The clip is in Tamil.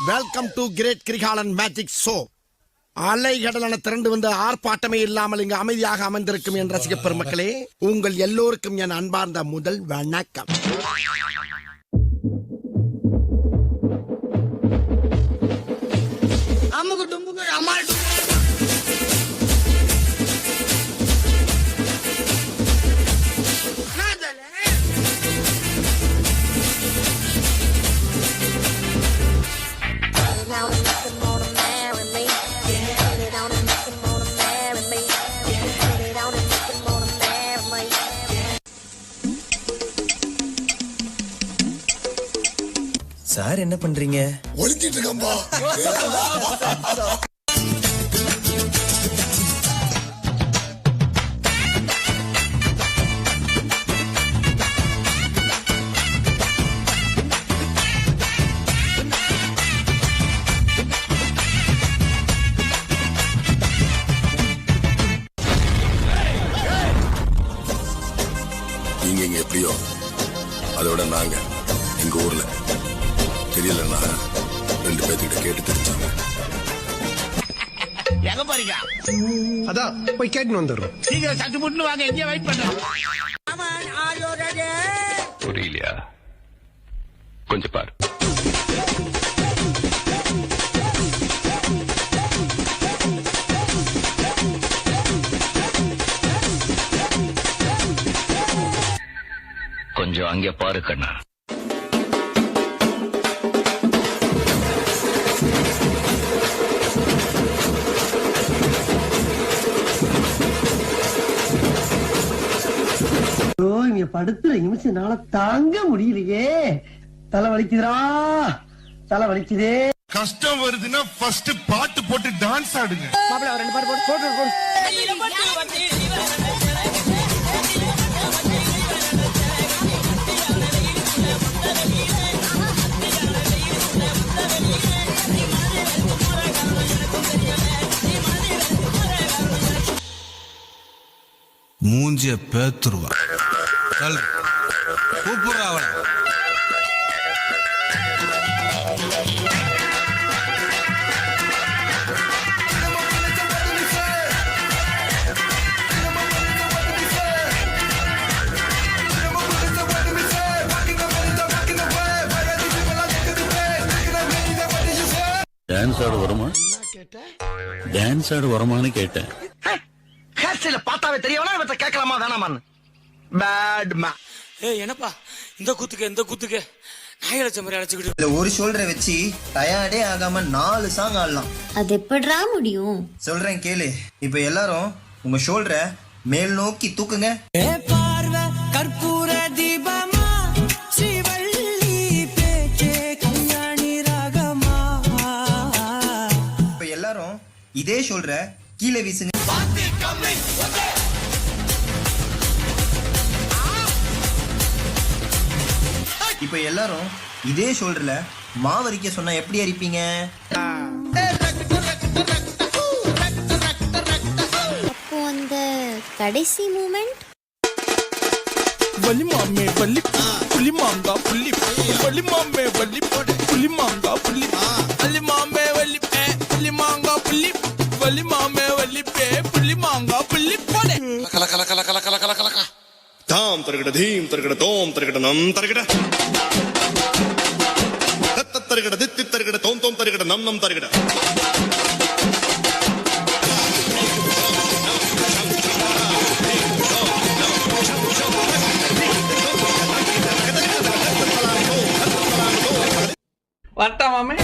Welcome to great Kirikalan magic show. அலைகடலான திரண்டு வந்து ஆர்ப்பாட்டமே இல்லாமல் இங்கு அமைதியாக அமர்ந்திருக்கும் என் ரசிக பெருமக்களே, உங்கள் எல்லோருக்கும் என் அன்பார்ந்த முதல் வணக்கம். சார் என்ன பண்றீங்க? ஒளிஞ்சிட்டு இருக்கம்பா. நீங்க எப்படியோ அதோட நாங்க எங்க ஊர்ல தெரியலன்னா 2 பேர்த்திட்ட கேட்டு தெரிஞ்சாங்க. எங்க போறீங்க? அதான் போய் கேட்டு வந்துடுறோம். சீக்கிரம் சட்டு புட்டு வாங்க, எங்க வெயிட் பண்றோம். புரியலையா? கொஞ்சம் பாரு. கொஞ்சம் அங்கே பாரு கண்ணா. இங்க படுத்துற நிமிஷம்னால தாங்க முடியலையே. தலை வலிக்குதுடா, தலை வலிக்குதே. கஷ்டம் வருதுன்னா ஃபர்ஸ்ட் பாட்டு போட்டு டான்ஸ் ஆடுங்க. மாப்பிள்ள 2 பாட்டு போட்டு மூஞ்சிய பேத்துருவா. கூப்பிடுறா அவள. டான்ஸ் ஆட வருமா? டான்ஸ் ஆட வருமானு கேட்டேன். ஹேர்ஸ்டைல பார்த்தாவே தெரியவனா இவற்றை கேட்கலாமா வேணாமான்னு. பேட் மே. ஏய் என்னப்பா இந்த குத்துக்கு நாய் அழைச்ச மாதிரி அழைச்சிக்கிட்டு. இதுல ஒரு ஷோல்டரை வச்சு டயர்டே ஆகாம 4 சாங் ஆடலாம். அது எப்படிடா முடியும்? சொல்றேன் கேளு. இப்ப எல்லாரும் உங்க ஷோல்டரை மேல் நோக்கி தூக்குங்க. கற்பூர தீபமா ஸ்ரீவள்ளி பேச்சே கல்யாணி ராகமா. இப்ப எல்லாரும் இதே ஷோல்டரை கீழே வீசுங்க. இப்ப எல்லாரும் இதே ஷோல்டர்ல மாவரிக்க சொன்னா எப்படி அரிப்பீங்க? அப்போ அந்த கடைசி மூமெண்ட் வள்ளி மாமே வள்ளி புள்ளி மாங்கா புள்ளி வள்ளி மாமே வள்ளி புள்ளி மாங்கா புள்ளி வள்ளி மாமே வள்ளி புள்ளி மாங்கா புள்ளி வள்ளி மாமே வள்ளி புள்ளி மாங்கா புள்ளி போடே. கல கல கல கல கல கல கல கல. தாம் தரகட தீம் தரகட தோம் தரகட நம் தரகட. தத்த தரகட தித்தி தரகட தோம் தோம் தரகட நம் நம் தரகட. வரட்டா மாமே.